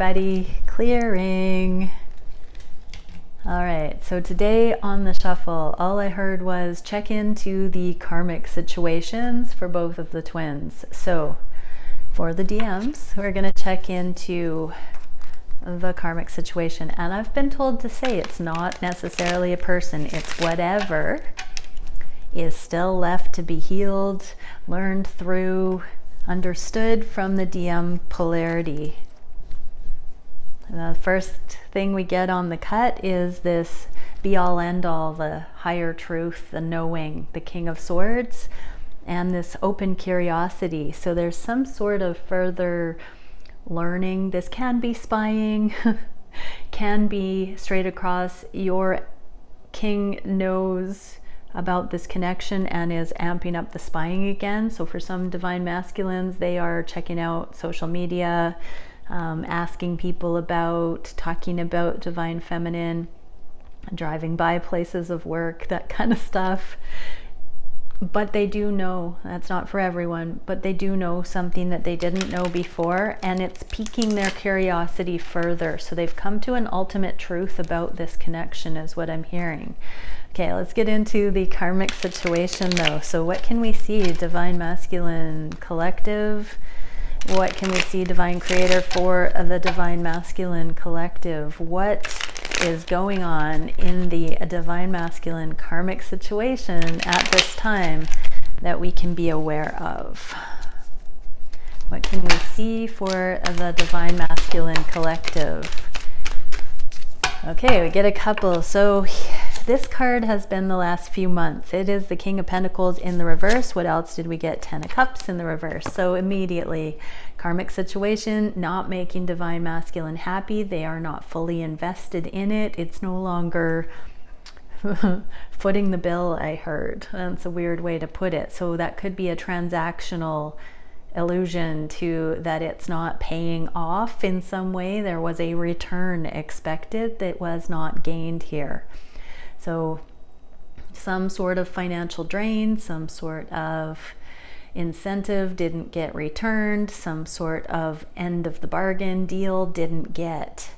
everybody. Clearing. All right, so today on the shuffle, all I heard was check into the karmic situations for both of the twins. So for the DMs, we're going to check into the karmic situation. And I've been told to say it's not necessarily a person, it's whatever is still left to be healed, learned through, understood from the DM polarity. The first thing we get on the cut is this be all end all, the higher truth, the knowing, the King of Swords, and this open curiosity. So there's some sort of further learning. This can be spying, can be straight across. Your king knows about this connection and is amping up the spying again. So for some divine masculines, they are checking out social media, asking people about, talking about divine feminine, driving by places of work, that kind of stuff. But they do know, that's not for everyone, but they do know something that they didn't know before, and it's piquing their curiosity further. So they've come to an ultimate truth about this connection is what I'm hearing. Okay, let's get into the karmic situation though. So what can we see? Divine masculine collective. What can we see, divine creator, for the divine masculine collective? What is going on in the divine masculine karmic situation at this time that we can be aware of? What can we see for the divine masculine collective? Okay, we get a couple. So this card has been the last few months. It is the King of Pentacles in the reverse. What else did we get? Ten of Cups in the reverse. So immediately, karmic situation, not making divine masculine happy. They are not fully invested in it. It's no longer footing the bill, I heard. That's a weird way to put it. So that could be a transactional illusion to that it's not paying off in some way. There was a return expected that was not gained here. So some sort of financial drain, some sort of incentive didn't get returned, some sort of end of the bargain deal didn't get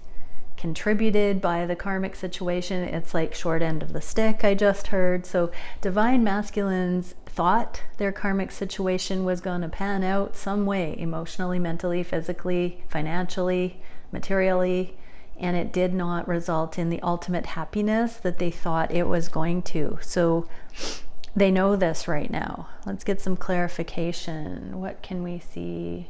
contributed by the karmic situation. It's like short end of the stick, I just heard. So divine masculines thought their karmic situation was going to pan out some way, emotionally, mentally, physically, financially, materially, and it did not result in the ultimate happiness that they thought it was going to. So they know this right now. Let's get some clarification. What can we see?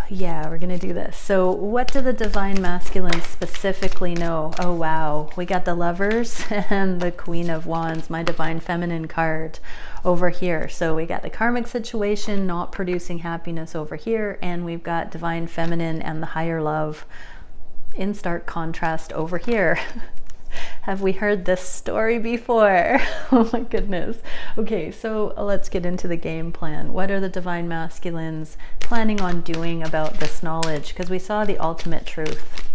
Yeah, we're gonna do this. So what do the divine masculines specifically know? Oh wow, we got the Lovers and the Queen of Wands, my divine feminine card over here. So we got the karmic situation not producing happiness over here, and we've got divine feminine and the higher love in stark contrast over here. Have we heard this story before? Oh my goodness. Okay, so let's get into the game plan. What are the divine masculines planning on doing about this knowledge? Because we saw the ultimate truth.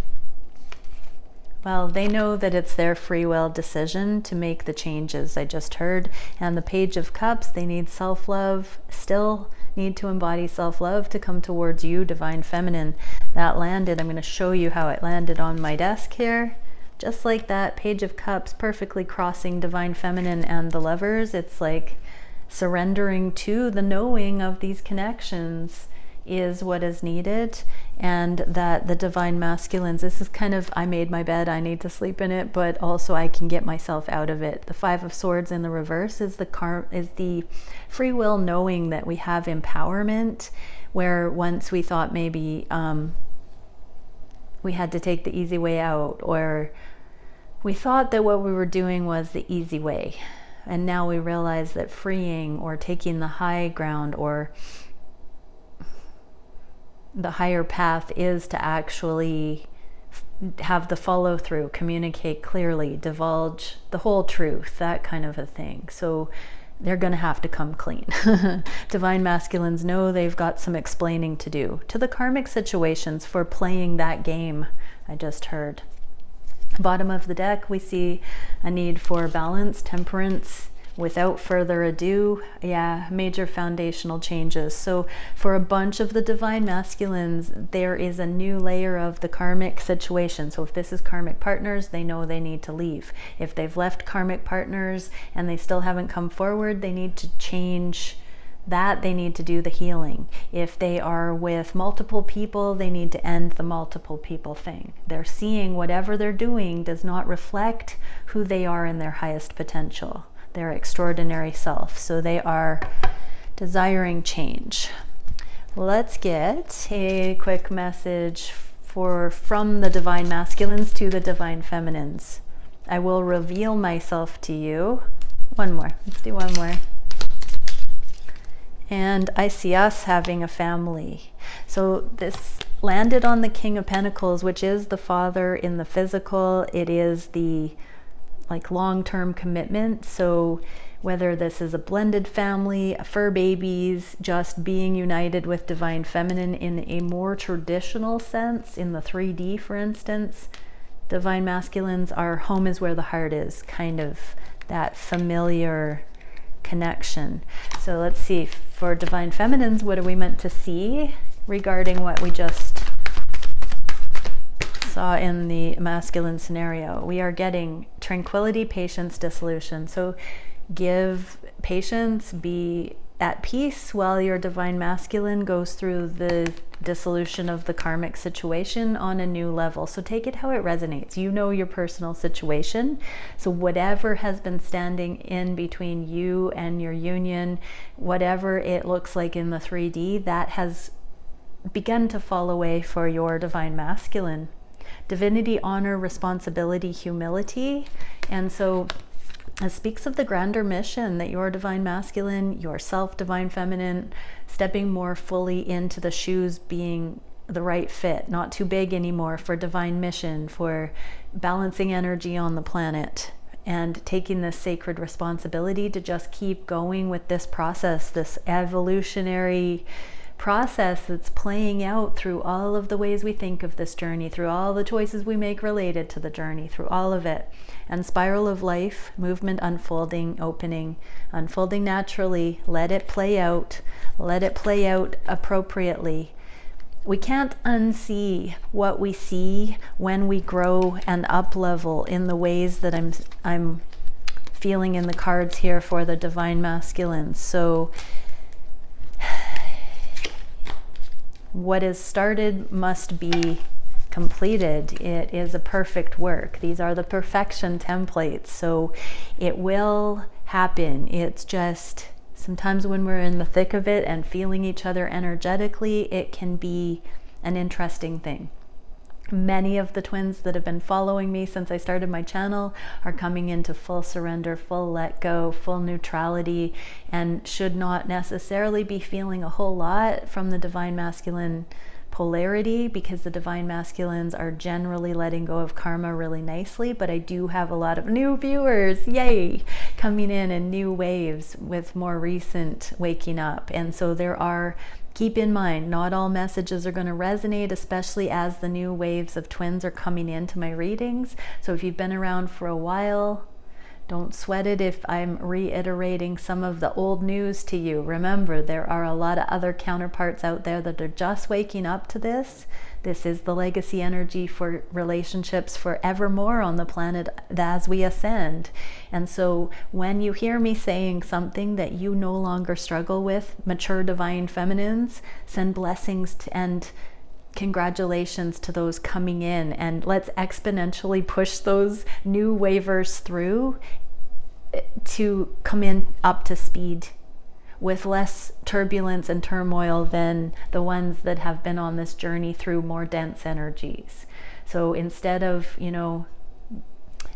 Well, they know that it's their free will decision to make the changes I just heard. And the Page of Cups, they need self-love, still need to embody self-love to come towards you, divine feminine. That landed, I'm going to show you how it landed on my desk here. Just like that, Page of Cups perfectly crossing divine feminine and the Lovers. It's like surrendering to the knowing of these connections is what is needed, and that the divine masculines, this is kind of, I made my bed, I need to sleep in it, but also I can get myself out of it. The Five of Swords in the reverse is the free will knowing that we have empowerment, where once we thought maybe we had to take the easy way out, or we thought that what we were doing was the easy way, and now we realize that freeing or taking the high ground or the higher path is to actually have the follow through, communicate clearly, divulge the whole truth, that kind of a thing. So they're going to have to come clean. Divine masculines know they've got some explaining to do to the karmic situations for playing that game I just heard. Bottom of the deck, we see a need for balance, temperance, without further ado, yeah, major foundational changes. So for a bunch of the divine masculines, there is a new layer of the karmic situation. So if this is karmic partners, they know they need to leave. If they've left karmic partners and they still haven't come forward, they need to change that. They need to do the healing. If they are with multiple people, they need to end the multiple people thing. They're seeing whatever they're doing does not reflect who they are in their highest potential, their extraordinary self. So they are desiring change. Let's get a quick message from the divine masculines to the divine feminines. I will reveal myself to you. One more. Let's do one more. And I see us having a family. So this landed on the King of Pentacles, which is the father in the physical. It is the long-term commitment. So whether this is a blended family, fur babies, just being united with divine feminine in a more traditional sense, in the 3D, for instance, divine masculines are home is where the heart is, kind of that familiar connection. So let's see, for divine feminines, what are we meant to see regarding what we just saw in the masculine scenario? We are getting tranquility, patience, dissolution. So give patience, be at peace while your divine masculine goes through the dissolution of the karmic situation on a new level. So take it how it resonates. You know your personal situation. So whatever has been standing in between you and your union, whatever it looks like in the 3D, that has begun to fall away for your divine masculine. Divinity, honor, responsibility, humility. And so it speaks of the grander mission that your divine masculine, yourself, divine feminine, stepping more fully into the shoes, being the right fit, not too big anymore for divine mission, for balancing energy on the planet, and taking this sacred responsibility to just keep going with this process, this evolutionary process that's playing out through all of the ways we think of this journey, through all the choices we make related to the journey, through all of it. And spiral of life, movement, unfolding, opening, unfolding naturally. Let it play out. Let it play out appropriately. We can't unsee what we see when we grow and up level in the ways that I'm feeling in the cards here for the divine masculines. So what is started must be completed. It is a perfect work. These are the perfection templates. So it will happen. It's just sometimes when we're in the thick of it and feeling each other energetically, it can be an interesting thing. Many of the twins that have been following me since I started my channel are coming into full surrender, full let go, full neutrality, and should not necessarily be feeling a whole lot from the divine masculine polarity, because the divine masculines are generally letting go of karma really nicely. But I do have a lot of new viewers, yay, coming in new waves with more recent waking up. And so there are, keep in mind, not all messages are going to resonate, especially as the new waves of twins are coming into my readings. So if you've been around for a while, don't sweat it if I'm reiterating some of the old news to you. Remember, there are a lot of other counterparts out there that are just waking up to this. This is the legacy energy for relationships forevermore on the planet as we ascend. And so when you hear me saying something that you no longer struggle with, mature divine feminines, send blessings and congratulations to those coming in, and let's exponentially push those new wavers through to come in up to speed with less turbulence and turmoil than the ones that have been on this journey through more dense energies. So instead of,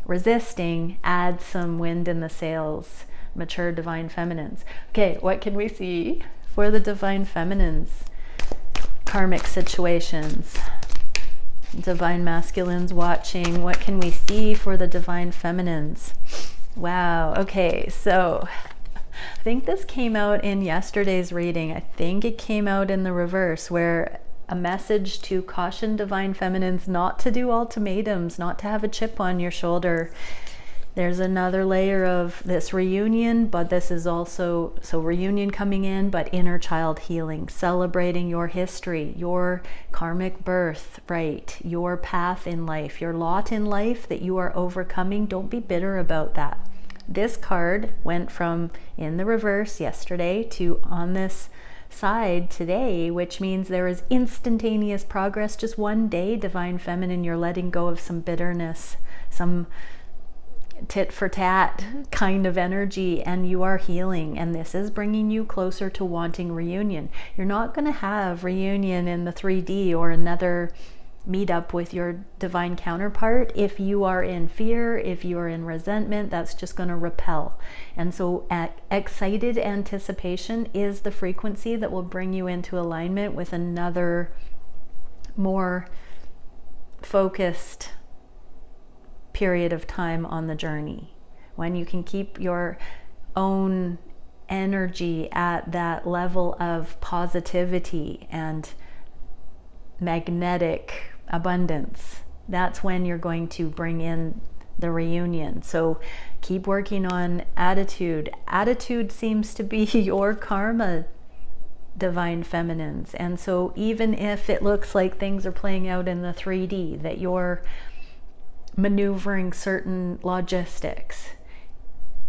resisting, add some wind in the sails, mature divine feminines. Okay, what can we see for the divine feminines? Karmic situations. Divine masculines watching. What can we see for the divine feminines? Wow. Okay, so I think this came out in yesterday's reading. I think it came out in the reverse, where a message to caution divine feminines not to do ultimatums, not to have a chip on your shoulder. There's another layer of this reunion, but this is also, so reunion coming in, but inner child healing, celebrating your history, your karmic birth, right? Your path in life, your lot in life that you are overcoming. Don't be bitter about that. This card went from in the reverse yesterday to on this side today, which means there is instantaneous progress. Just one day, Divine Feminine, you're letting go of some bitterness, some tit for tat kind of energy, and you are healing, and this is bringing you closer to wanting reunion. You're not going to have reunion in the 3D or another meetup with your divine counterpart if you are in fear, if you are in resentment. That's just going to repel. And so excited anticipation is the frequency that will bring you into alignment with another more focused period of time on the journey, when you can keep your own energy at that level of positivity and magnetic abundance. That's when you're going to bring in the reunion. So keep working on attitude. Attitude seems to be your karma, Divine Feminines. And so even if it looks like things are playing out in the 3D, that you're maneuvering certain logistics,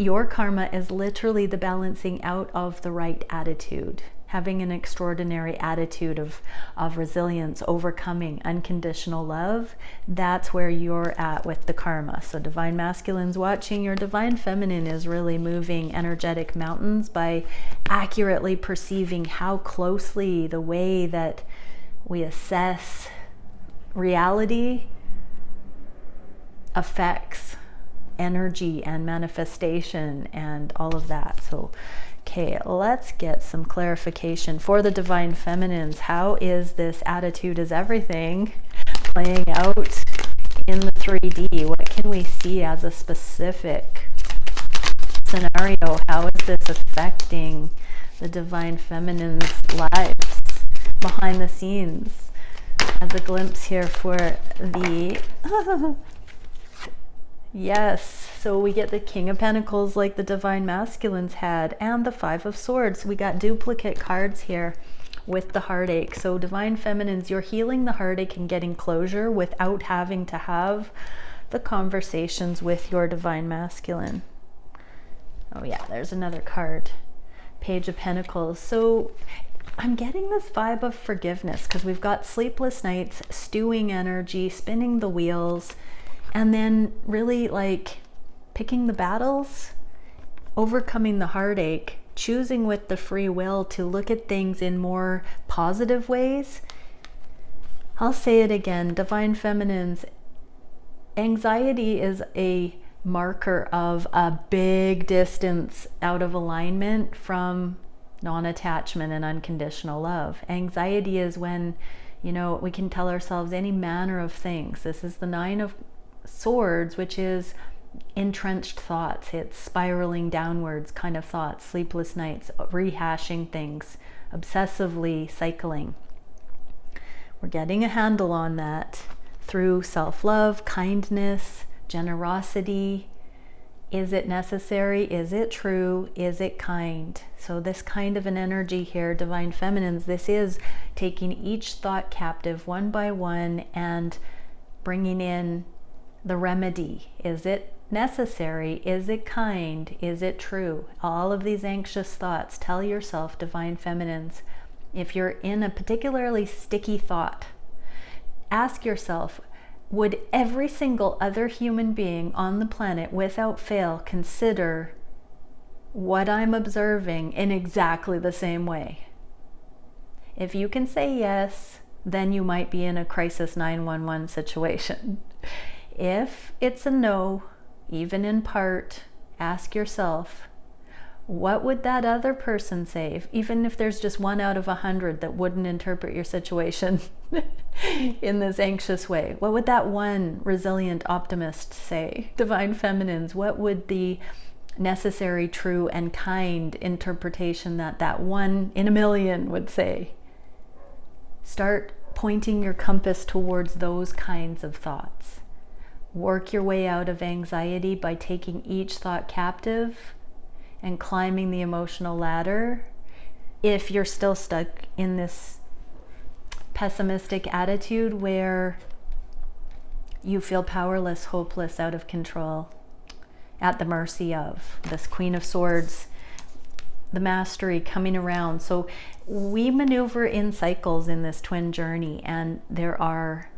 your karma is literally the balancing out of the right attitude, having an extraordinary attitude of resilience, overcoming, unconditional love. That's where you're at with the karma. So Divine Masculine's watching, your Divine Feminine is really moving energetic mountains by accurately perceiving how closely the way that we assess reality affects energy and manifestation and all of that. So okay, let's get some clarification for the Divine Feminines. How is this attitude is everything playing out in the 3D? What can we see as a specific scenario? How is this affecting the Divine Feminine's lives behind the scenes? As a glimpse here for the yes, so we get the King of Pentacles like the Divine Masculines had, and the Five of Swords. We got duplicate cards here with the heartache. So Divine Feminines, you're healing the heartache and getting closure without having to have the conversations with your Divine Masculine. Oh yeah, there's another card. Page of Pentacles. So I'm getting this vibe of forgiveness because we've got sleepless nights, stewing energy, spinning the wheels, and then really like picking the battles, overcoming the heartache, choosing with the free will to look at things in more positive ways. I'll say it again, Divine Feminines, anxiety is a marker of a big distance out of alignment from non-attachment and unconditional love. Anxiety is when, you know, we can tell ourselves any manner of things. This is the Nine of Swords, which is entrenched thoughts. It's spiraling downwards kind of thoughts, sleepless nights, rehashing things, obsessively cycling. We're getting a handle on that through self-love, kindness, generosity. Is it necessary? Is it true? Is it kind? So this kind of an energy here, Divine Feminines, this is taking each thought captive one by one and bringing in the remedy. Is it necessary? Is it kind? Is it true? All of these anxious thoughts, tell yourself, Divine Feminines, if you're in a particularly sticky thought, ask yourself, would every single other human being on the planet without fail consider what I'm observing in exactly the same way? If you can say yes, then you might be in a crisis 911 situation. If it's a no, even in part, ask yourself, what would that other person say? Even if there's just 1 out of 100 that wouldn't interpret your situation in this anxious way, what would that one resilient optimist say? Divine Feminines, what would the necessary, true, and kind interpretation that one in a million would say? Start pointing your compass towards those kinds of thoughts. work your way out of anxiety by taking each thought captive and climbing the emotional ladder. If you're still stuck in this pessimistic attitude where you feel powerless, hopeless, out of control, at the mercy of this Queen of Swords, the mastery coming around. So we maneuver in cycles in this twin journey, and there are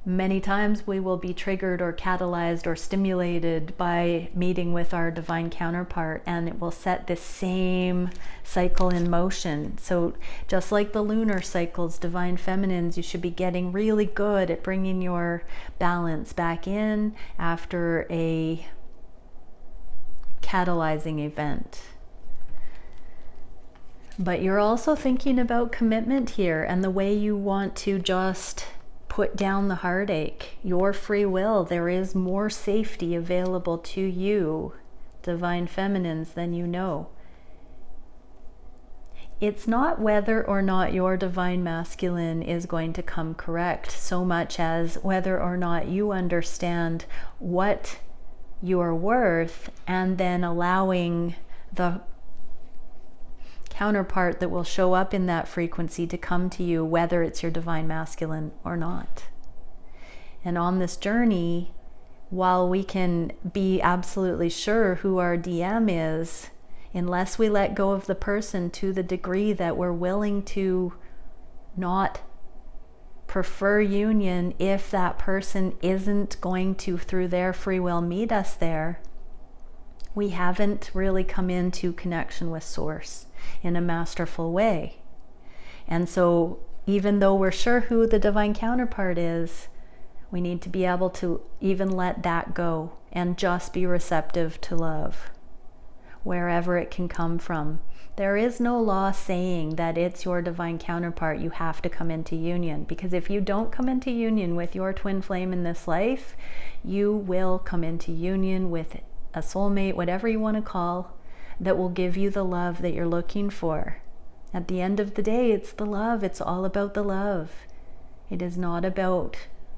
many times we will be triggered or catalyzed or stimulated by meeting with our divine counterpart, and it will set this same cycle in motion. So just like the lunar cycles, divine feminines, you should be getting really good at bringing your balance back in after a catalyzing event. But you're also thinking about commitment here and the way you want to just put down the heartache, your free will. There is more safety available to you, divine feminines, than you know. It's not whether or not your divine masculine is going to come correct so much as whether or not you understand what you are worth, and then allowing the counterpart that will show up in that frequency to come to you, whether it's your divine masculine or not. And on this journey, while we can be absolutely sure who our DM is, unless we let go of the person to the degree that we're willing to not prefer union if that person isn't going to, through their free will, meet us there, we haven't really come into connection with Source in a masterful way. And so even though we're sure who the divine counterpart is, we need to be able to even let that go and just be receptive to love wherever it can come from. There is no law saying that it's your divine counterpart you have to come into union, because if you don't come into union with your twin flame in this life, you will come into union with a soulmate, whatever you want to call, that will give you the love that you're looking for. At the end of the day, it's the love. It's all about the love. It is not about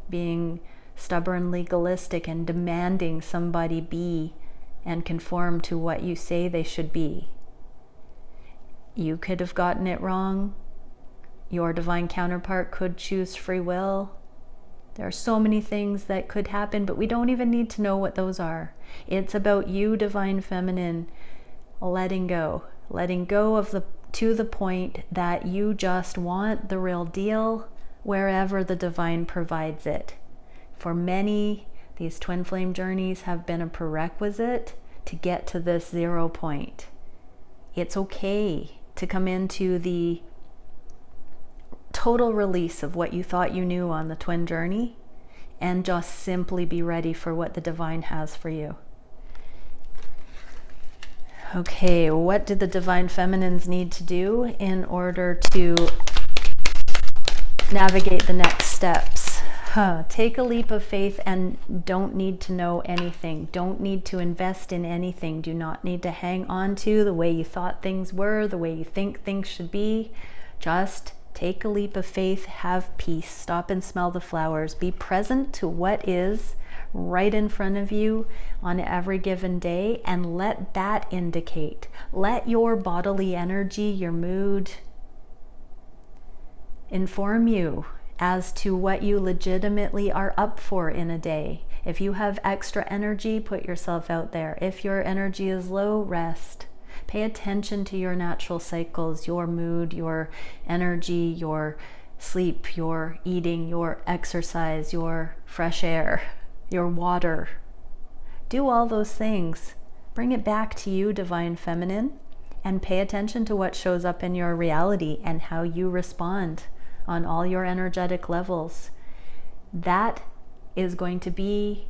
being stubborn, legalistic, and demanding somebody be and conform to what you say they should be. You could have gotten it wrong. Your divine counterpart could choose free will. There are so many things that could happen, but we don't even need to know what those are. It's about you, divine feminine, letting go of to the point that you just want the real deal wherever the divine provides it. For many, these twin flame journeys have been a prerequisite to get to this 0 point. It's okay to come into the total release of what you thought you knew on the twin journey and just simply be ready for what the divine has for you. Okay, what do the divine feminines need to do in order to navigate the next steps? Take a leap of faith and don't need to know anything. Don't need to invest in anything. Do not need to hang on to the way you thought things were, the way you think things should be. Just take a leap of faith, have peace, stop and smell the flowers, be present to what is right in front of you on every given day, and let that indicate. Let your bodily energy, your mood, inform you as to what you legitimately are up for in a day. If you have extra energy, put yourself out there. If your energy is low, rest. Pay attention to your natural cycles, your mood, your energy, your sleep, your eating, your exercise, your fresh air, your water. Do all those things. Bring it back to you, divine feminine, and pay attention to what shows up in your reality and how you respond on all your energetic levels. That is going to be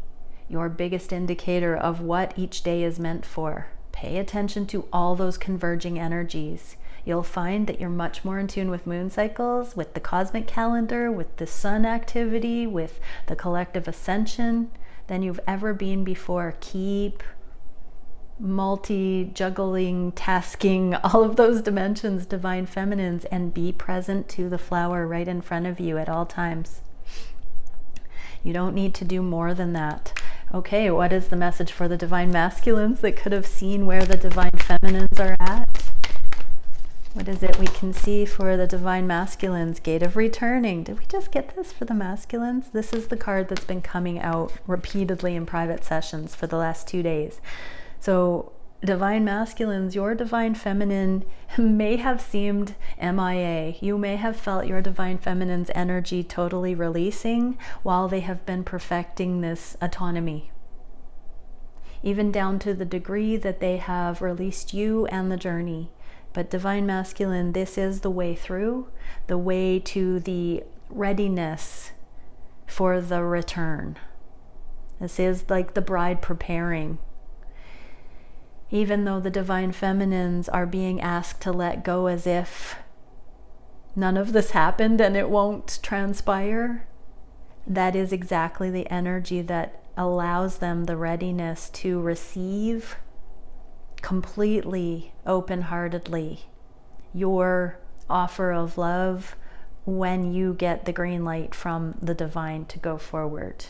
your biggest indicator of what each day is meant for. Pay attention to all those converging energies. You'll find that you're much more in tune with moon cycles, with the cosmic calendar, with the sun activity, with the collective ascension than you've ever been before. Keep juggling, tasking, all of those dimensions, divine feminines, and be present to the flower right in front of you at all times. You don't need to do more than that. Okay, what is the message for the divine masculines that could have seen where the divine feminines are at? What is it we can see for the divine masculines? Gate of returning. Did we just get this for the masculines? This is the card that's been coming out repeatedly in private sessions for the last 2 days. So divine masculines, your divine feminine may have seemed MIA. You may have felt your divine feminine's energy totally releasing while they have been perfecting this autonomy. Even down to the degree that they have released you and the journey. But divine masculine, this is the way through, the way to the readiness for the return. This is like the bride preparing. Even though the divine feminines are being asked to let go as if none of this happened and it won't transpire, that is exactly the energy that allows them the readiness to receive completely, open-heartedly, your offer of love when you get the green light from the divine to go forward.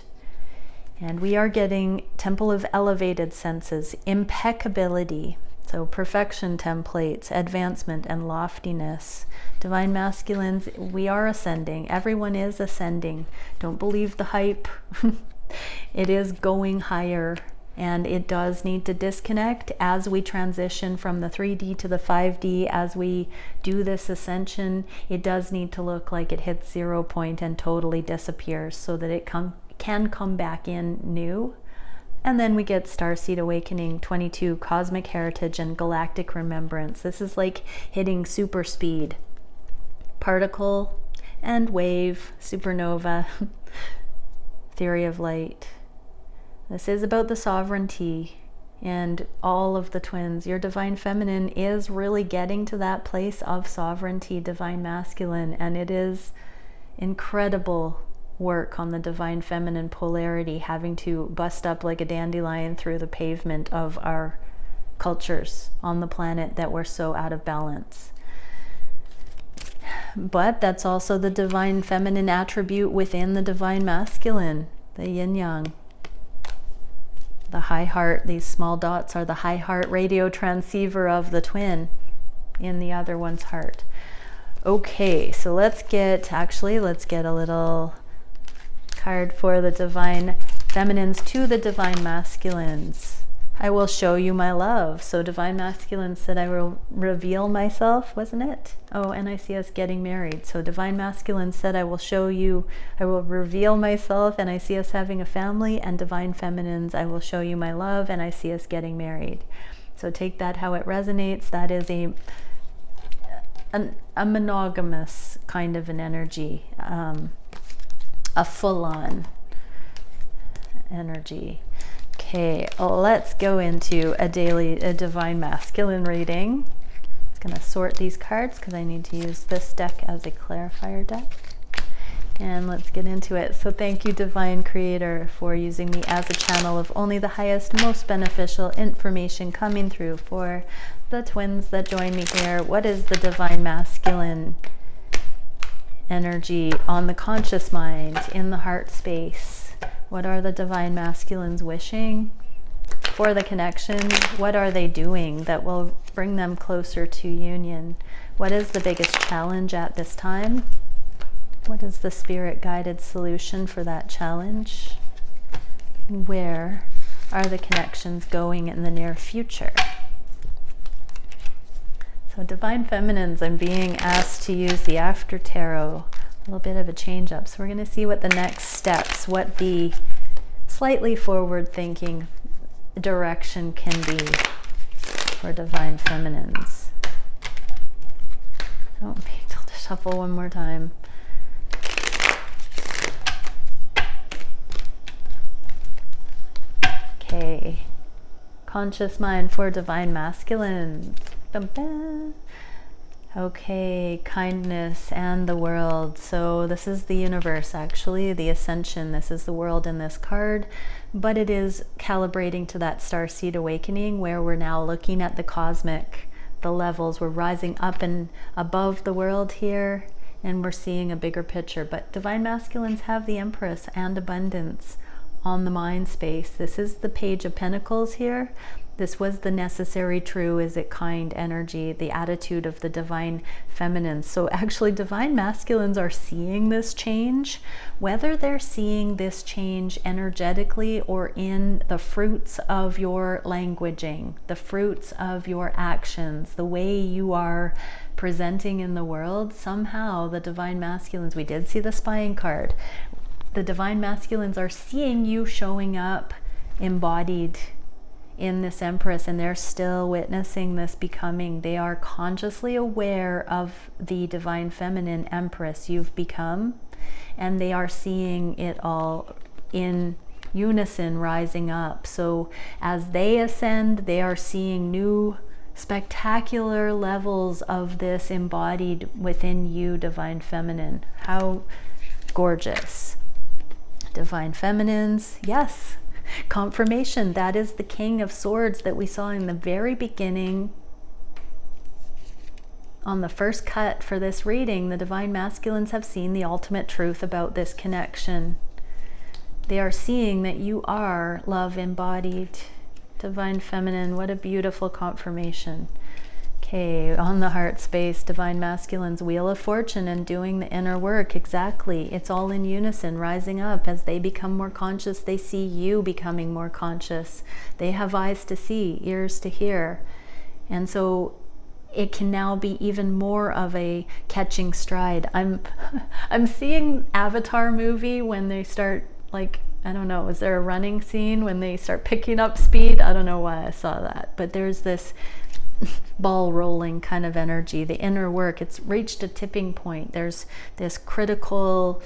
And we are getting Temple of Elevated Senses, impeccability, so perfection templates, advancement and loftiness. Divine masculines, we are ascending. Everyone is ascending. Don't believe the hype. It is going higher, and it does need to disconnect as we transition from the 3D to the 5D. As we do this ascension, it does need to look like it hits 0 point and totally disappears so that it can come back in new. And then we get Starseed Awakening 22, Cosmic Heritage and Galactic Remembrance. This is like hitting super speed. Particle and wave, supernova, theory of light. This is about the sovereignty and all of the twins. Your divine feminine is really getting to that place of sovereignty, divine masculine, and it is incredible work on the divine feminine polarity, having to bust up like a dandelion through the pavement of our cultures on the planet that we're so out of balance. But that's also the divine feminine attribute within the divine masculine, the yin yang. The high heart, these small dots are the high heart radio transceiver of the twin in the other one's heart. Okay, so let's get a little card for the divine feminines to the divine masculines. I will show you my love. So divine masculine said, I will reveal myself, wasn't it? Oh, and I see us getting married. So divine masculine said, I will show you, I will reveal myself, and I see us having a family. And divine feminines, I will show you my love, and I see us getting married. So take that how it resonates. That is a monogamous kind of an energy, a full-on energy. Okay, let's go into a divine masculine reading. I'm just going to sort these cards because I need to use this deck as a clarifier deck. And let's get into it. So thank you, Divine Creator, for using me as a channel of only the highest, most beneficial information coming through for the twins that join me here. What is the divine masculine energy on the conscious mind, in the heart space? What are the divine masculines wishing for the connection? What are they doing that will bring them closer to union? What is the biggest challenge at this time? What is the spirit-guided solution for that challenge? Where are the connections going in the near future? So divine feminines, I'm being asked to use the After Tarot. A little bit of a change up. So we're going to see what the next steps, what the slightly forward-thinking direction can be for divine feminines. Oh, maybe I'll just shuffle one more time. Okay. Conscious mind for divine masculines. Dum -dum. Okay, kindness and the world. So this is the universe, actually, the ascension. This is the world in this card, but it is calibrating to that Starseed Awakening where we're now looking at the cosmic, the levels. We're rising up and above the world here, and we're seeing a bigger picture. But divine masculines have the Empress and abundance on the mind space. This is the Page of Pentacles here. This was the necessary, true, is it kind energy, the attitude of the divine feminine. So actually divine masculines are seeing this change, whether they're seeing this change energetically or in the fruits of your languaging, the fruits of your actions, the way you are presenting in the world. Somehow the divine masculines, we did see the spying card, the divine masculines are seeing you showing up embodied in this Empress, and they're still witnessing this becoming. They are consciously aware of the divine feminine Empress you've become, and they are seeing it all in unison rising up. So as they ascend, they are seeing new spectacular levels of this embodied within you, divine feminine. How gorgeous. Divine feminines, yes. Confirmation, that is the King of Swords that we saw in the very beginning. On the first cut for this reading, the divine masculines have seen the ultimate truth about this connection. They are seeing that you are love embodied. Divine feminine, what a beautiful confirmation. Okay, on the heart space, divine masculines, Wheel of Fortune and doing the inner work. Exactly. It's all in unison, rising up. As they become more conscious, they see you becoming more conscious. They have eyes to see, ears to hear. And so it can now be even more of a catching stride. I'm seeing Avatar movie when they start, like, I don't know, is there a running scene when they start picking up speed? I don't know why I saw that, but there's this ball rolling kind of energy, the inner work. It's reached a tipping point. There's this critical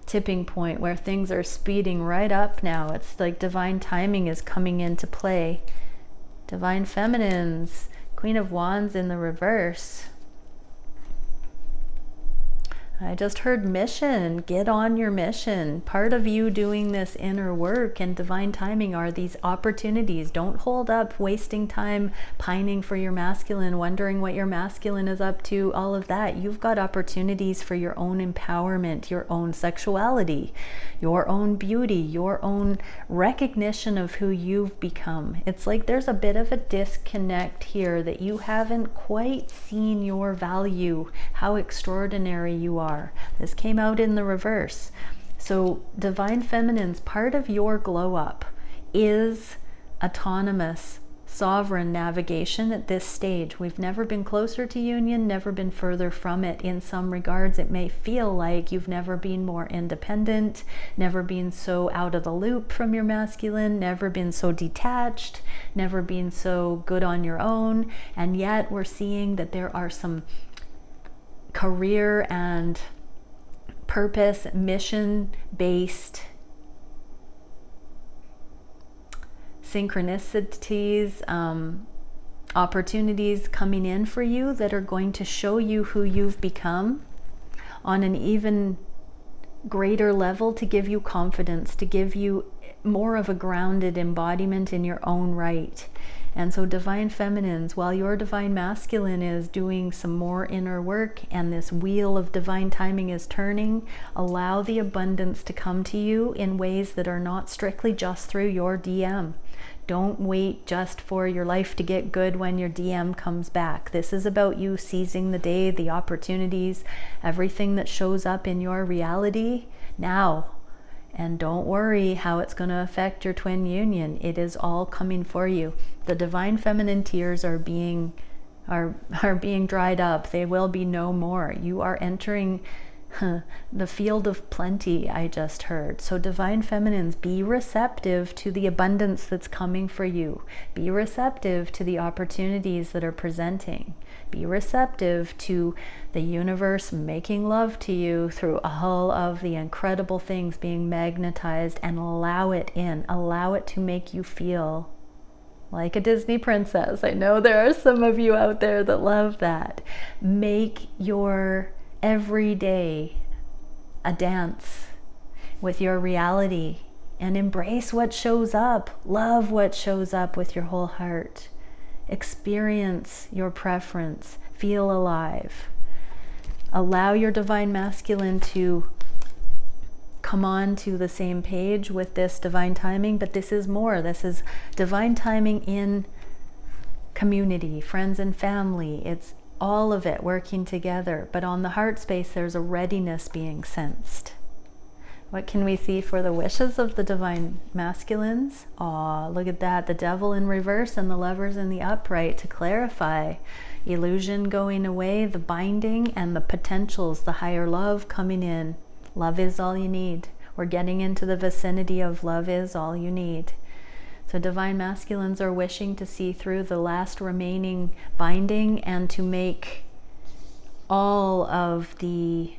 tipping point where things are speeding right up now. It's like divine timing is coming into play. Divine feminines, Queen of Wands in the reverse. I just heard mission. Get on your mission. Part of you doing this inner work and divine timing are these opportunities. Don't hold up wasting time pining for your masculine, wondering what your masculine is up to, all of that. You've got opportunities for your own empowerment, your own sexuality, your own beauty, your own recognition of who you've become. It's like there's a bit of a disconnect here that you haven't quite seen your value, how extraordinary you are. This came out in the reverse. So divine feminines, part of your glow up is autonomous, sovereign navigation at this stage. We've never been closer to union, never been further from it. In some regards, it may feel like you've never been more independent, never been so out of the loop from your masculine, never been so detached, never been so good on your own. And yet we're seeing that there are some career and purpose, mission-based synchronicities, opportunities coming in for you that are going to show you who you've become on an even greater level, to give you confidence, to give you more of a grounded embodiment in your own right. And so divine feminines, while your divine masculine is doing some more inner work and this wheel of divine timing is turning, allow the abundance to come to you in ways that are not strictly just through your DM. Don't wait just for your life to get good when your DM comes back. This is about you seizing the day, the opportunities, everything that shows up in your reality now. And don't worry how it's going to affect your twin union. It is all coming for you. The divine feminine tears are being dried up. They will be no more. You are entering the field of plenty, I just heard. So divine feminines, be receptive to the abundance that's coming for you. Be receptive to the opportunities that are presenting. Be receptive to the universe making love to you through all of the incredible things being magnetized, and allow it in. Allow it to make you feel like a Disney princess. I know there are some of you out there that love that. Make your every day a dance with your reality, and embrace what shows up. Love what shows up with your whole heart. Experience your preference. Feel alive. Allow your divine masculine to come on to the same page with this divine timing, but this is more. This is divine timing in community, friends and family. It's all of it working together. But on the heart space, there's a readiness being sensed. What can we see for the wishes of the divine masculines? Aw, look at that. The devil in reverse and the lovers in the upright to clarify. Illusion going away, the binding and the potentials, the higher love coming in. Love is all you need. We're getting into the vicinity of love is all you need. So divine masculines are wishing to see through the last remaining binding and to make all of the...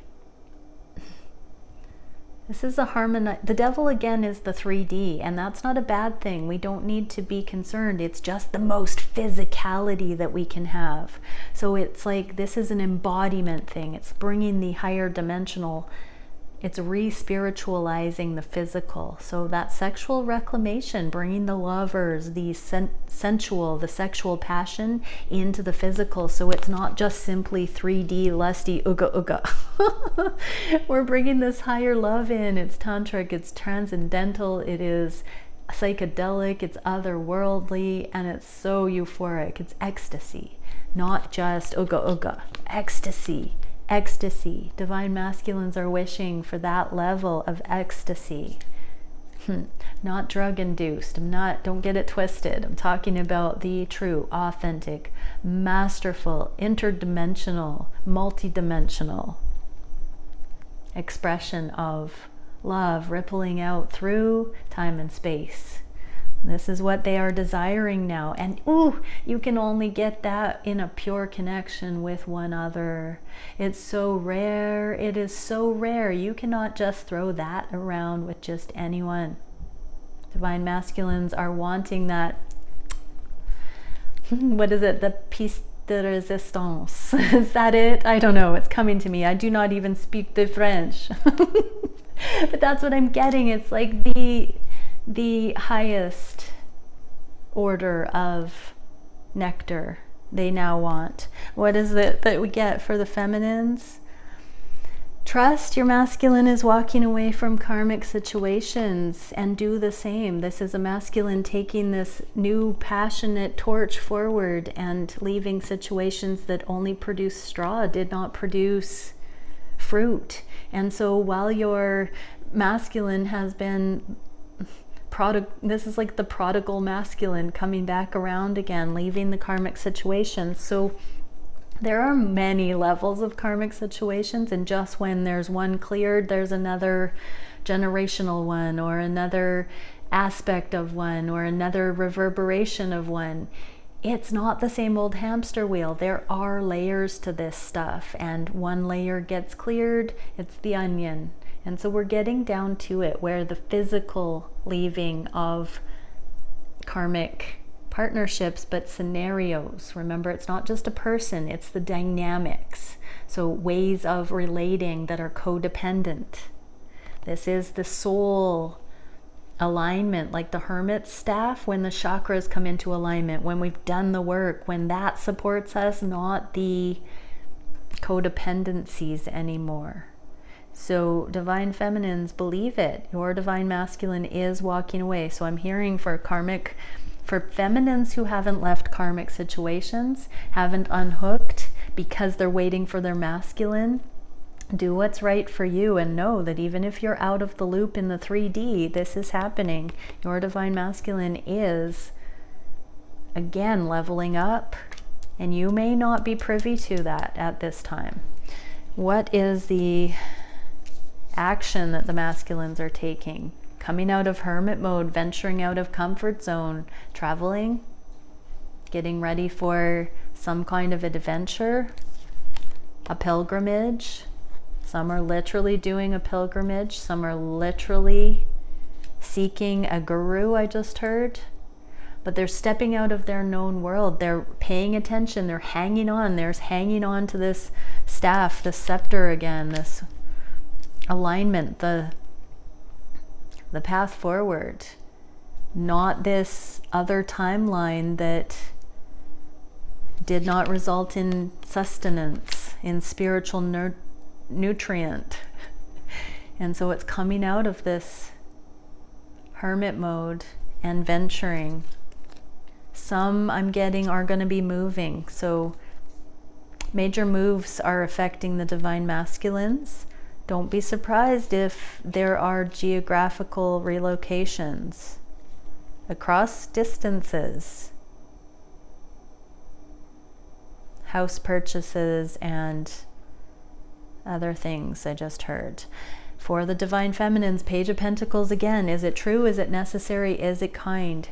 This is a harmony. The devil again is the 3D, and that's not a bad thing. We don't need to be concerned. It's just the most physicality that we can have. So it's like this is an embodiment thing. It's bringing the higher dimensional. It's re-spiritualizing the physical. So that sexual reclamation, bringing the lovers, the sensual, the sexual passion into the physical. So it's not just simply 3D, lusty, ooga ooga. We're bringing this higher love in. It's tantric, it's transcendental, it is psychedelic, it's otherworldly, and it's so euphoric. It's ecstasy, not just ooga ooga. Ecstasy. Ecstasy. Divine masculines are wishing for that level of ecstasy. Not drug induced. Don't get it twisted. I'm talking about the true, authentic, masterful, interdimensional, multidimensional expression of love rippling out through time and space. This is what they are desiring now. And ooh, you can only get that in a pure connection with one other. It's so rare. It is so rare. You cannot just throw that around with just anyone. Divine masculines are wanting that, what is it? The piece de resistance. Is that it? I don't know. It's coming to me. I do not even speak the French. But that's what I'm getting. It's like the highest order of nectar they now want. What is it that we get for the feminines? Trust your masculine is walking away from karmic situations, and do the same. This is a masculine taking this new passionate torch forward and leaving situations that only produce straw, did not produce fruit. And so while your masculine has been this is like the prodigal masculine coming back around again, leaving the karmic situations. So there are many levels of karmic situations, and just when there's one cleared, there's another generational one, or another aspect of one, or another reverberation of one. It's not the same old hamster wheel. There are layers to this stuff, and one layer gets cleared, it's the onion. And so we're getting down to it, where the physical leaving of karmic partnerships, but scenarios. Remember, it's not just a person, it's the dynamics. So ways of relating that are codependent. This is the soul alignment, like the hermit's staff, when the chakras come into alignment, when we've done the work, when that supports us, not the codependencies anymore. So divine feminines, believe it. Your divine masculine is walking away. So I'm hearing for feminines who haven't left karmic situations, haven't unhooked because they're waiting for their masculine, do what's right for you, and know that even if you're out of the loop in the 3D, this is happening. Your divine masculine is, again, leveling up, and you may not be privy to that at this time. What is the action that the masculines are taking? Coming out of hermit mode, venturing out of comfort zone, traveling, getting ready for some kind of adventure, a pilgrimage. Some are literally doing a pilgrimage. Some are literally seeking a guru, I just heard. But they're stepping out of their known world. They're paying attention. They're hanging on. They're hanging on to this staff, this scepter again, this alignment, the path forward, not this other timeline that did not result in sustenance, in spiritual nutrient. And so it's coming out of this hermit mode and venturing. Some I'm getting are going to be moving. So major moves are affecting the divine masculines. Don't be surprised if there are geographical relocations across distances, house purchases, and other things I just heard. For the divine feminines, Page of Pentacles again. Is it true? Is it necessary? Is it kind?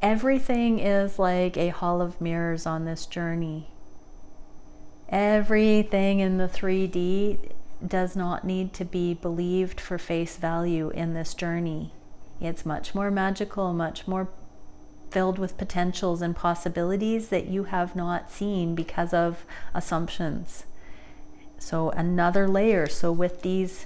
Everything is like a hall of mirrors on this journey. Everything in the 3D does not need to be believed for face value in this journey. It's much more magical, much more filled with potentials and possibilities that you have not seen because of assumptions. So another layer. So with these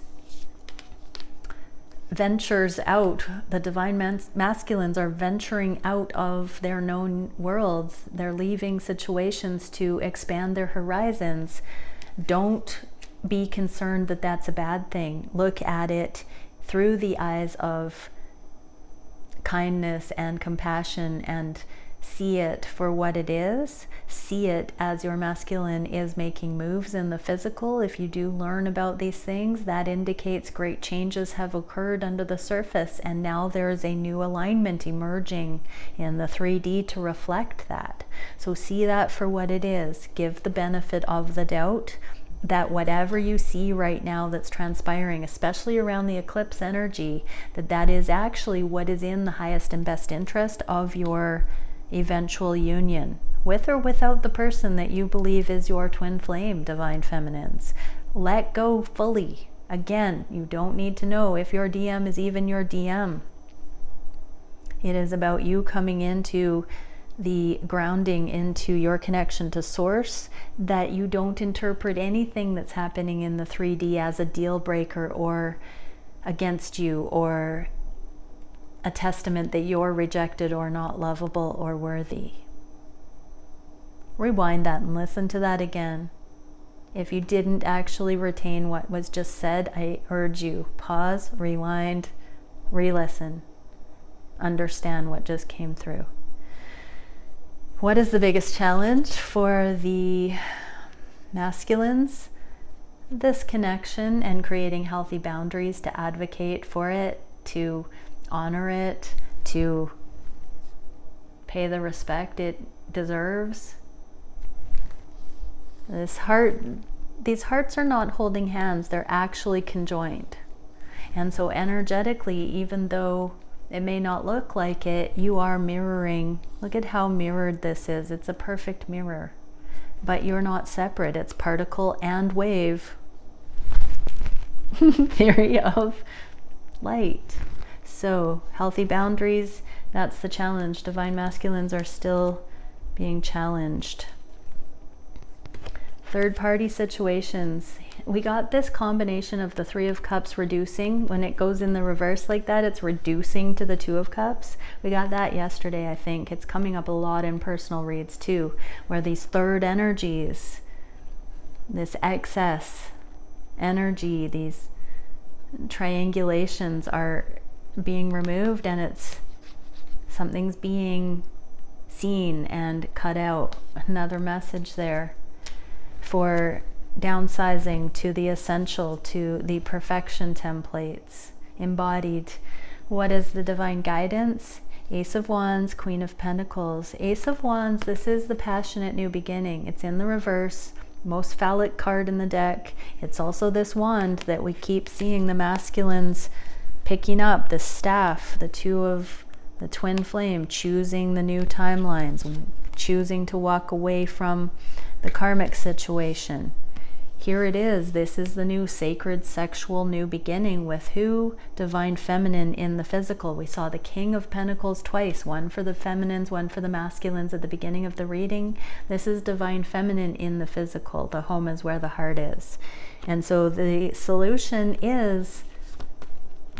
ventures out, the divine masculines are venturing out of their known worlds. They're leaving situations to expand their horizons. Don't be concerned that that's a bad thing. Look at it through the eyes of kindness and compassion and see it for what it is. See it as your masculine is making moves in the physical. If you do learn about these things, that indicates great changes have occurred under the surface, and now there is a new alignment emerging in the 3D to reflect that. So see that for what it is. Give the benefit of the doubt that whatever you see right now that's transpiring, especially around the eclipse energy, that is actually what is in the highest and best interest of your eventual union, with or without the person that you believe is your twin flame, divine feminines. Let go fully. Again, you don't need to know if your DM is even your DM. It is about you coming into the grounding into your connection to source, that you don't interpret anything that's happening in the 3D as a deal breaker or against you or a testament that you're rejected or not lovable or worthy. Rewind that and listen to that again. If you didn't actually retain what was just said, I urge you, pause, rewind, re-listen, understand what just came through. What is the biggest challenge for the masculines? This connection and creating healthy boundaries to advocate for it, to honor it, to pay the respect it deserves. These hearts are not holding hands, they're actually conjoined. And so energetically, even though it may not look like it, you are mirroring. Look at how mirrored this is. It's a perfect mirror. But you're not separate. It's particle and wave theory of light. So healthy boundaries, that's the challenge. Divine masculines are still being challenged. Third party situations. We got this combination of the 3 of Cups reducing. When it goes in the reverse like that, it's reducing to the 2 of Cups. We got that yesterday, I think. It's coming up a lot in personal reads too, where these third energies, this excess energy, these triangulations are being removed, and it's something's being seen and cut out. Another message there for downsizing to the essential, to the perfection templates embodied. What is the divine guidance? Ace of Wands, Queen of Pentacles. Ace of Wands, this is the passionate new beginning. It's in the reverse, most phallic card in the deck. It's also this wand that we keep seeing the masculines picking up, the staff, the 2 of the twin flame, choosing the new timelines, choosing to walk away from the karmic situation. Here it is. This is the new sacred sexual new beginning with who? Divine feminine in the physical. We saw the King of Pentacles twice, one for the feminines, one for the masculines at the beginning of the reading. This is divine feminine in the physical. The home is where the heart is. And so the solution is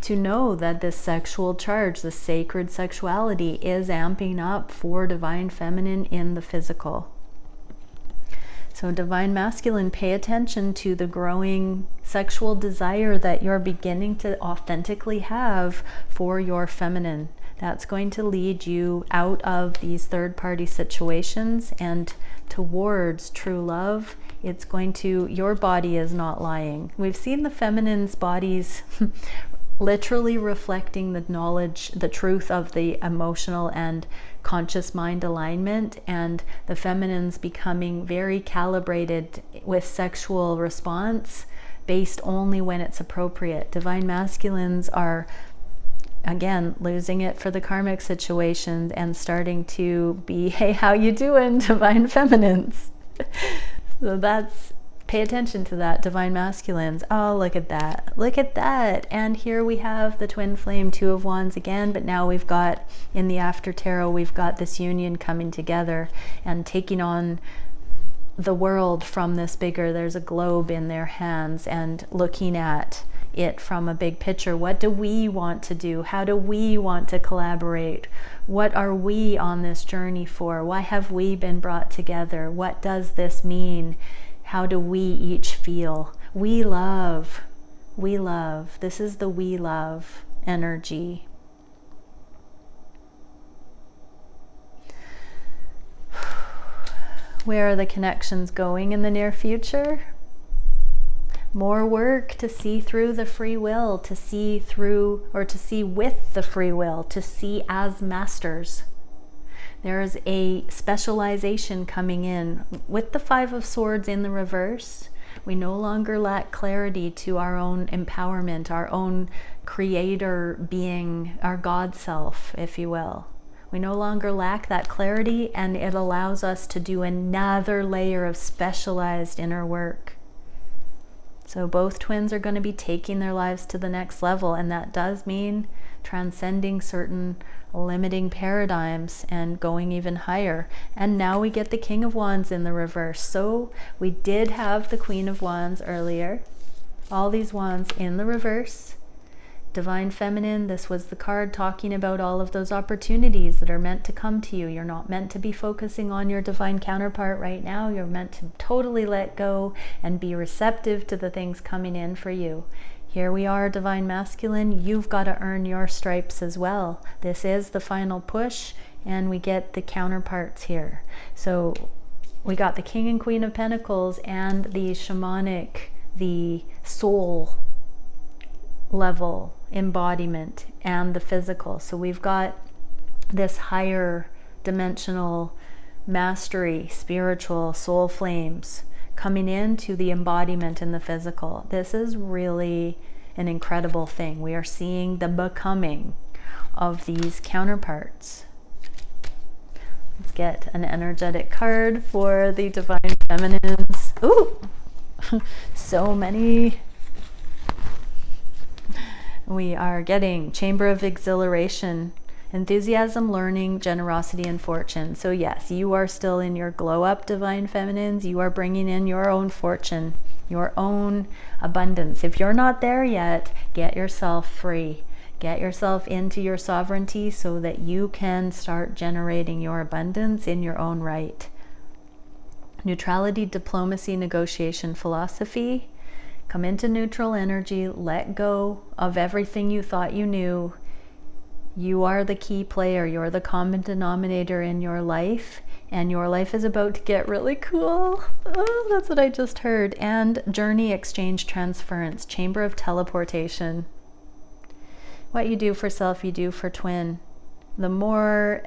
to know that this sexual charge, the sacred sexuality, is amping up for divine feminine in the physical. So Divine Masculine, pay attention to the growing sexual desire that you're beginning to authentically have for your feminine. That's going to lead you out of these third-party situations and towards true love. It's going to, your body is not lying. We've seen the feminine's bodies literally reflecting the knowledge, the truth of the emotional and conscious mind alignment, and the feminine's becoming very calibrated with sexual response based only when it's appropriate. Divine Masculines are, again, losing it for the karmic situation and starting to be, hey, how you doing, Divine Feminines? So that's, pay attention to that, Divine Masculines. Oh, look at that. Look at that. And here we have the twin flame, Two of Wands again, but now we've got, in the After Tarot, we've got this union coming together and taking on the world from this bigger, there's a globe in their hands, and looking at it from a big picture. What do we want to do? How do we want to collaborate? What are we on this journey for? Why have we been brought together? What does this mean? How do we each feel? We love. We love. This is the we love energy. Where are the connections going in the near future? More work to see through the free will, to see through, or to see with the free will, to see as masters. There is a specialization coming in. With the Five of Swords in the reverse, we no longer lack clarity to our own empowerment, our own creator being, our God self, if you will. We no longer lack that clarity, and it allows us to do another layer of specialized inner work. So both twins are going to be taking their lives to the next level, and that does mean transcending certain limiting paradigms and going even higher. And now we get the King of Wands in the reverse. So we did have the Queen of Wands earlier. All these wands in the reverse. Divine Feminine, this was the card talking about all of those opportunities that are meant to come to you. You're not meant to be focusing on your divine counterpart right now. You're meant to totally let go and be receptive to the things coming in for you. Here we are, Divine Masculine. You've got to earn your stripes as well. This is the final push, and we get the counterparts here. So we got the King and Queen of Pentacles and the shamanic, the soul level embodiment, and the physical. So we've got this higher dimensional mastery, spiritual soul flames coming into the embodiment in the physical. This is really an incredible thing. We are seeing the becoming of these counterparts. Let's get an energetic card for the Divine Feminines. Ooh, so many. We are getting Chamber of Exhilaration, Enthusiasm, Learning, Generosity, and Fortune. So yes, you are still in your glow up, Divine Feminines. You are bringing in your own fortune, your own abundance. If you're not there yet, get yourself free. Get yourself into your sovereignty so that you can start generating your abundance in your own right. Neutrality, Diplomacy, Negotiation, Philosophy. Come into neutral energy, let go of everything you thought you knew. You are the key player, you're the common denominator in your life, and your life is about to get really cool. Oh, that's what I just heard. And Journey, Exchange, Transference, Chamber of Teleportation. What you do for self, you do for twin. The more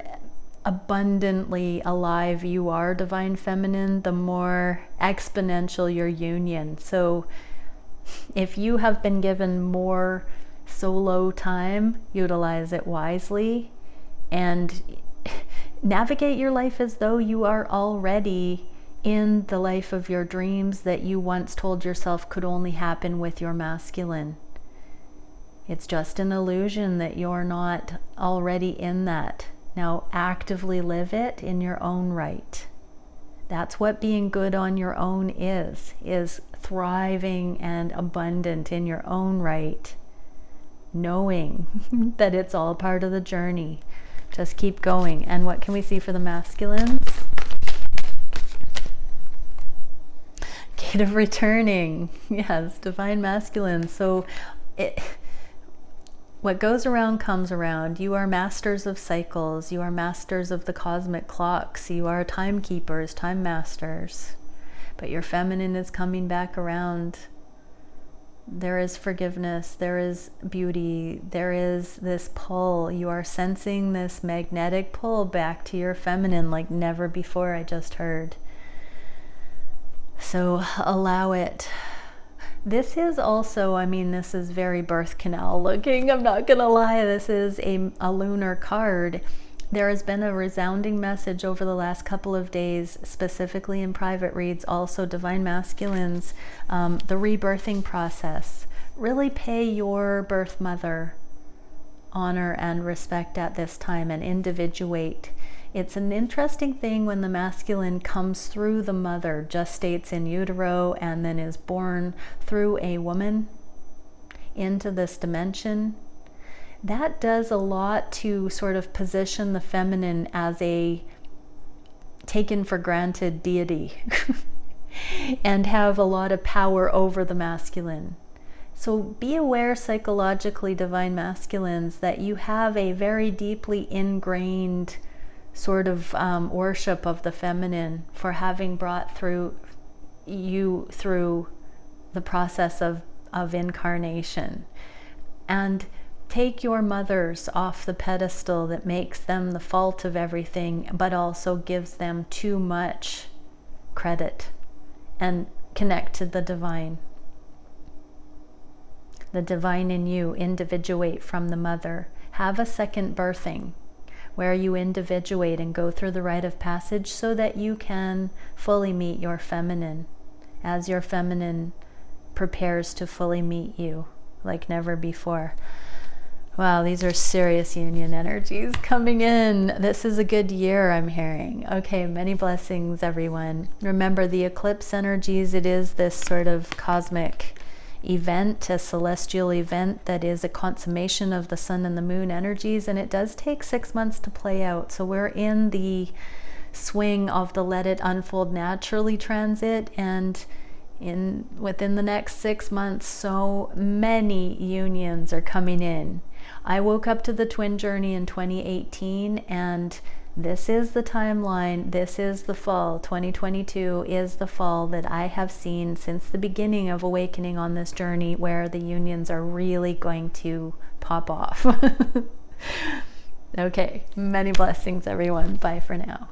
abundantly alive you are, Divine Feminine, the more exponential your union. So if you have been given more solo time, utilize it wisely and navigate your life as though you are already in the life of your dreams that you once told yourself could only happen with your masculine. It's just an illusion that you're not already in that. Now actively live it in your own right. That's what being good on your own is thriving and abundant in your own right, knowing that it's all part of the journey. Just keep going. And what can we see for the masculines? state of returning. Yes, divine masculine. So what goes around comes around. You are masters of cycles. You are masters of the cosmic clocks. You are timekeepers, time masters. But your feminine is coming back around. There is forgiveness. There is beauty. There is this pull. You are sensing this magnetic pull back to your feminine like never before, I just heard. So allow it. This is also, I mean, this is very birth canal looking. I'm not going to lie. This is a lunar card. There has been a resounding message over the last couple of days, specifically in private reads, also divine masculines, the rebirthing process. Really pay your birth mother honor and respect at this time and individuate. It's an interesting thing when the masculine comes through the mother, gestates in utero, and then is born through a woman into this dimension. That does a lot to sort of position the feminine as a taken for granted deity and have a lot of power over the masculine. So be aware psychologically, divine masculines, that you have a very deeply ingrained sort of worship of the feminine for having brought you through the process of incarnation. And take your mothers off the pedestal that makes them the fault of everything, but also gives them too much credit, and connect to the divine. The divine in you, individuate from the mother. Have a second birthing where you individuate and go through the rite of passage so that you can fully meet your feminine as your feminine prepares to fully meet you like never before. Wow, these are serious union energies coming in. This is a good year, I'm hearing. Okay, many blessings, everyone. Remember the eclipse energies, it is this sort of cosmic event, a celestial event that is a consummation of the sun and the moon energies, and it does take 6 months to play out. So we're in the swing of the let it unfold naturally transit, and within the next 6 months, so many unions are coming in. I woke up to the twin journey in 2018, and this is the timeline. This is the fall. 2022 is the fall that I have seen since the beginning of awakening on this journey, where the unions are really going to pop off. Okay, many blessings, everyone. Bye for now.